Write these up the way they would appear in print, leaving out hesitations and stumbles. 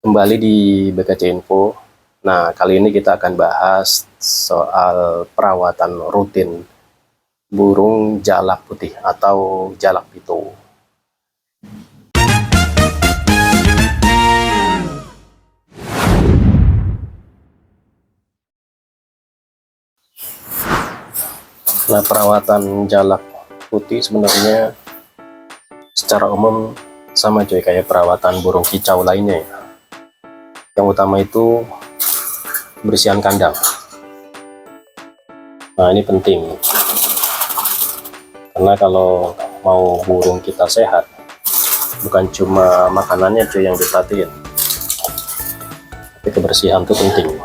Kembali di BKC Info. Nah, kali ini kita akan bahas soal perawatan rutin burung jalak putih atau jalak pitou. Nah, perawatan jalak putih sebenarnya secara umum sama cuy kayak perawatan burung kicau lainnya ya. Yang utama itu kebersihan kandang. Nah, ini penting karena kalau mau burung kita sehat, bukan cuma makanannya cuy yang diperhatiin, tapi kebersihan itu penting.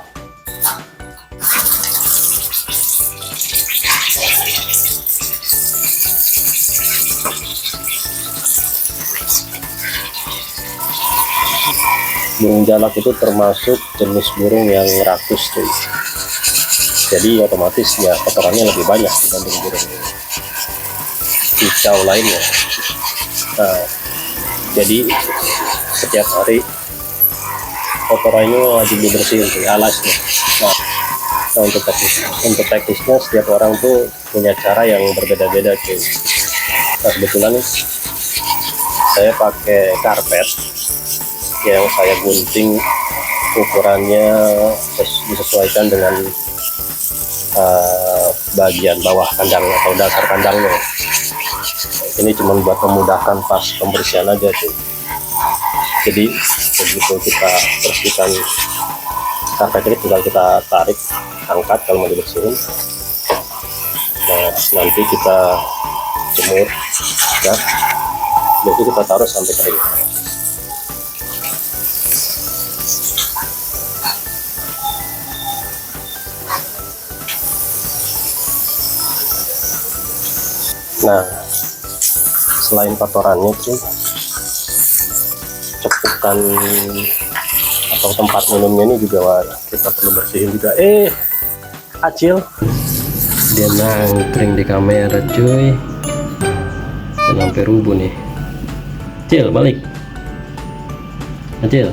Burung jalak itu termasuk jenis burung yang rakus cuy, jadi otomatis ya kotorannya lebih banyak dibanding burung kicau lainnya. Nah, jadi setiap hari kotorannya wajib dibersihin cuy, alasnya. Nah, untuk teknisnya setiap orang tuh punya cara yang berbeda-beda cuy. Nah, kebetulan saya pakai karpet yang saya gunting, ukurannya disesuaikan dengan bagian bawah kandang atau dasar kandangnya. Ini cuma buat memudahkan pas pembersihan aja tuh. Jadi begitu kita bersihkan karpet ini, tinggal kita tarik, angkat kalau mau dibersihin. Nah, nanti kita jemur ya, jadi kita taruh sampai kering. Nah, selain kotorannya sih, cepukan atau tempat minumnya ini juga kita perlu bersihin juga. Acil dia nangkring di kamera cuy, dan sampai rubuh nih. Acil balik, Acil.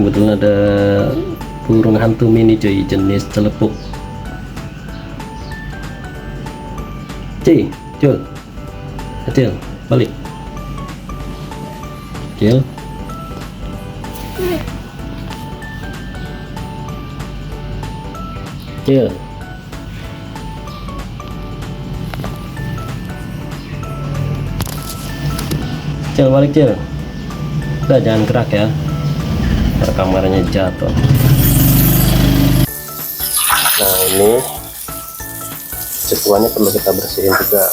Kebetulan ada burung hantu mini cuy, jenis celepuk. Cil, Acil, balik. Acil. Acil. Cil, balik Cil. Udah, jangan gerak ya, ntar kameranya jatuh. Nah, ini cepuannya perlu kita bersihin juga,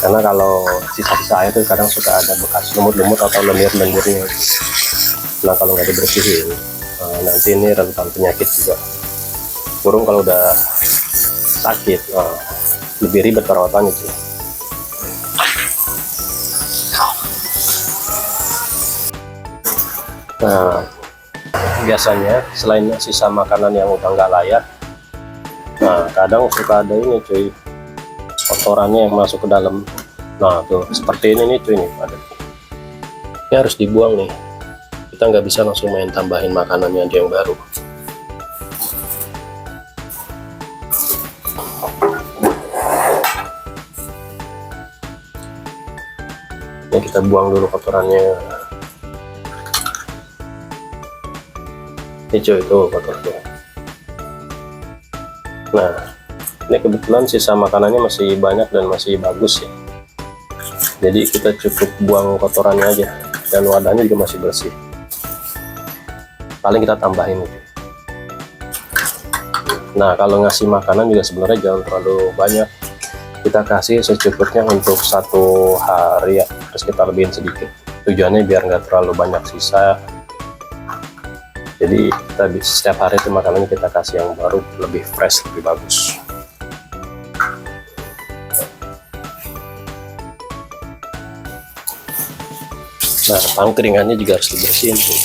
karena kalau sisa-sisa air itu kadang suka ada bekas lumut-lumut atau lendir-lendirnya. Nah, kalau nggak dibersihin, nanti ini rentan penyakit juga. Burung kalau udah sakit, lebih ribet perawatannya sih. Nah, biasanya selain sisa makanan yang udah nggak layak, nah kadang suka ada ini cuy, kotorannya yang masuk ke dalam. Nah tuh seperti ini nih cuy, nih ada. Ini harus dibuang nih, kita nggak bisa langsung main tambahin makanannya aja yang baru. Ini kita buang dulu kotorannya. Ini cuy, itu kotornya. Nah, ini kebetulan sisa makanannya masih banyak dan masih bagus ya, jadi kita cukup buang kotorannya aja, dan wadahnya juga masih bersih. Paling kita tambahin gitu. Nah, kalau ngasih makanan juga sebenarnya jangan terlalu banyak, kita kasih secukupnya untuk 1 hari ya, terus kita lebihin sedikit. Tujuannya biar nggak terlalu banyak sisa, jadi kita setiap hari itu makanannya kita kasih yang baru, lebih fresh, lebih bagus. Nah, pangkringannya juga harus dibersihin tuh.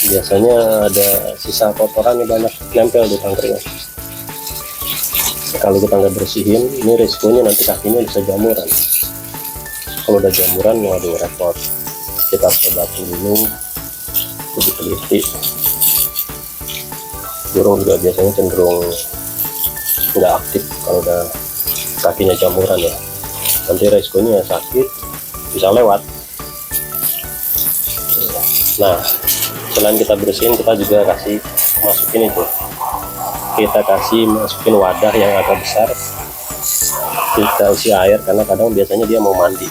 Biasanya ada sisa kotoran yang banyak nempel di pangkringan. Kalau kita nggak bersihin, ini risikonya nanti kakinya bisa jamuran. Kalau udah jamuran, waduh repot. Kita coba dulu, diteliti. Burung juga biasanya cenderung nggak aktif kalau udah kakinya jamuran ya. Nanti resikonya sakit, bisa lewat. Nah, selain kita bersihin, kita juga masukin itu. Kita masukin wadah yang agak besar. Kita isi air karena kadang biasanya dia mau mandi.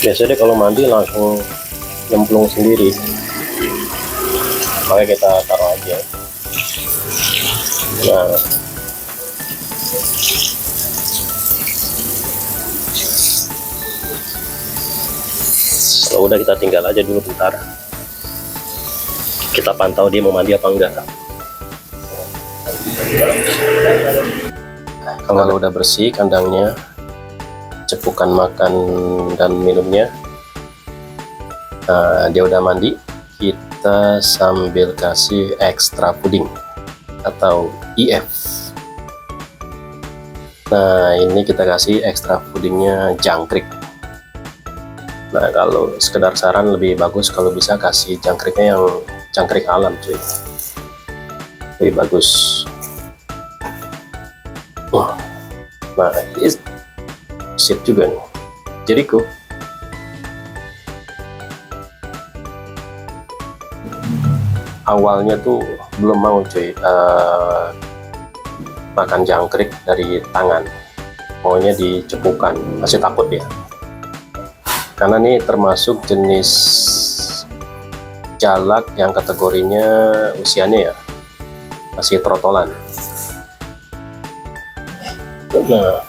Biasanya kalau mandi langsung nyemplung sendiri, makanya kita taruh aja. Nah, kalau udah kita tinggal aja dulu bentar, kita pantau dia mau mandi apa enggak. Kalau udah bersih kandangnya, cepukan makan dan minumnya, nah, dia udah mandi, kita sambil kasih extra fooding atau IF. Nah, ini kita kasih extra foodingnya jangkrik. Nah, kalau sekedar saran lebih bagus kalau bisa kasih jangkriknya yang jangkrik alam cuy, lebih bagus. Nah, ini sip juga nih Jericho. Awalnya tuh belum mau cuy makan jangkrik dari tangan, maunya dicepukan, masih takut ya, karena ini termasuk jenis jalak yang kategorinya usianya ya masih trotolan. Nah,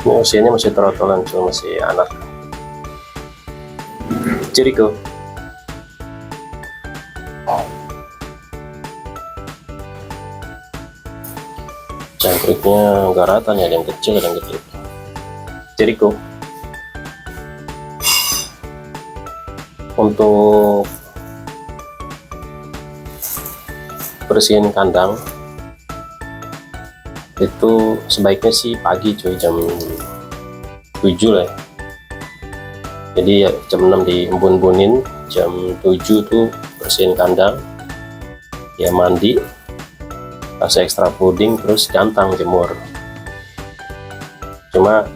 ini usianya masih trotolan, cuma masih anak. Jericho. Jangkriknya nggak rata nih, ada yang kecil ada yang gede. Jericho. Untuk bersihin kandang itu sebaiknya sih pagi cuy, jam 7 lah ya. Jadi ya, jam 6 diembun-embunin, jam 7 tuh bersihin kandang, ya mandi, kasih extra fooding, terus gantang jemur. Cuma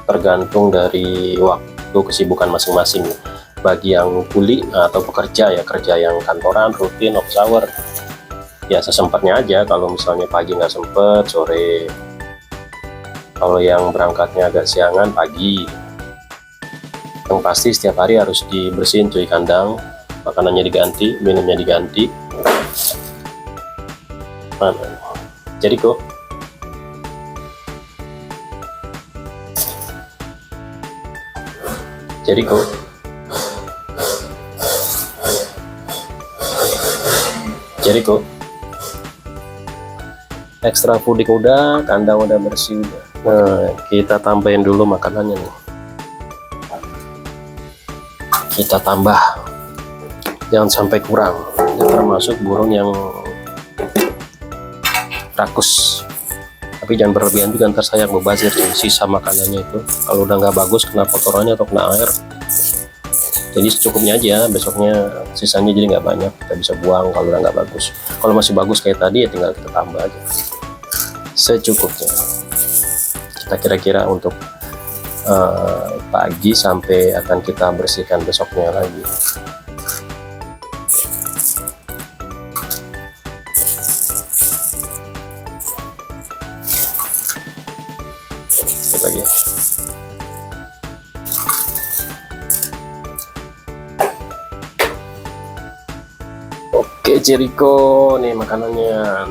tergantung dari waktu kesibukan masing-masing. Bagi yang kuli atau pekerja ya, kerja yang kantoran rutin off hour, ya sesempatnya aja. Kalau misalnya pagi nggak sempet, sore. Kalau yang berangkatnya agak siangan, pagi. Yang pasti setiap hari harus dibersihin cuy kandang, makanannya diganti, minumnya diganti. Mana? Jericho. Jericho. Jericho. Ekstra fooding udah, kandang udah bersih udah. Nah, kita tambahin dulu makanannya nih. Kita tambah, jangan sampai kurang. Ini termasuk burung yang rakus, tapi jangan berlebihan juga, ntar sayang mubazir sisa makanannya itu. Kalau udah nggak bagus, kena kotorannya atau kena air, jadi secukupnya aja. Besoknya sisanya jadi nggak banyak, kita bisa buang kalau udah nggak bagus. Kalau masih bagus kayak tadi ya tinggal kita tambah aja secukupnya. Kita kira-kira untuk pagi sampai akan kita bersihkan besoknya lagi. Lagi. Oke Jericho, nih makanannya.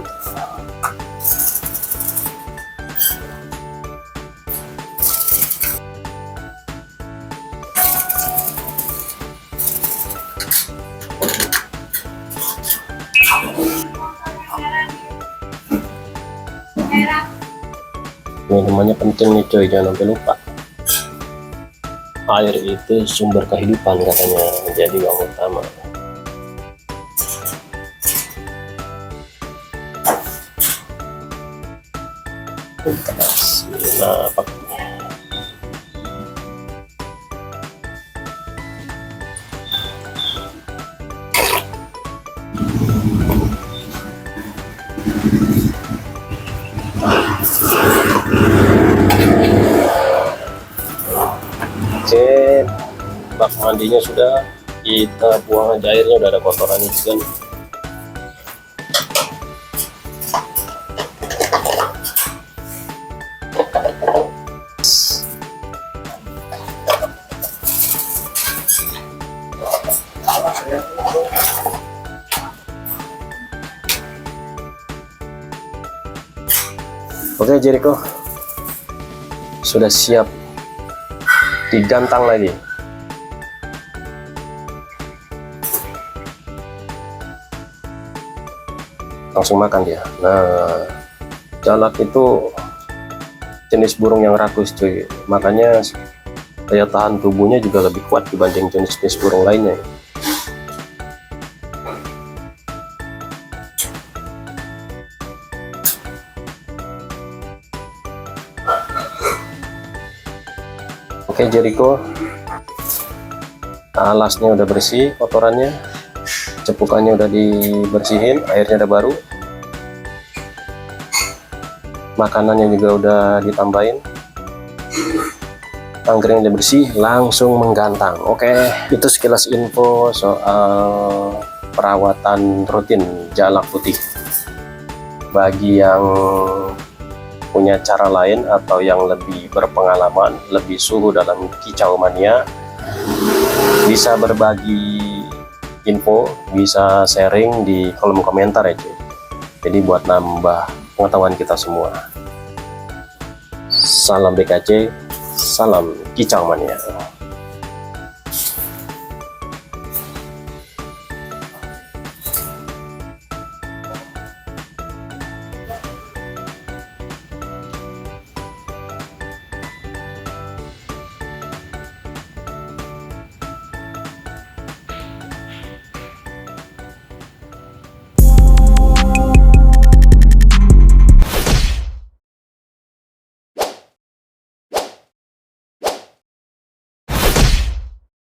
Ini Minumannya penting nih coy, jangan sampai lupa. Air itu sumber kehidupan katanya, menjadi uang utama. Nah, oke, bak mandinya sudah, kita buang aja airnya, udah ada kotorannya juga nih. Oke, Jericho sudah siap digantang lagi. Langsung makan dia. Nah, jalak itu jenis burung yang rakus cuy, makanya daya tahan tubuhnya juga lebih kuat dibanding jenis-jenis burung lainnya. Oke Jericho, alasnya udah bersih, kotorannya, cepukannya udah dibersihin, airnya udah baru, makanannya juga udah ditambahin, anggrek udah bersih, langsung menggantang. Oke, itu sekilas info soal perawatan rutin jalak putih. Bagi yang punya cara lain atau yang lebih berpengalaman, lebih suhu dalam kicau mania, bisa berbagi info, bisa sharing di kolom komentar ya cuy. Jadi buat nambah pengetahuan kita semua. Salam BKC, salam kicau mania.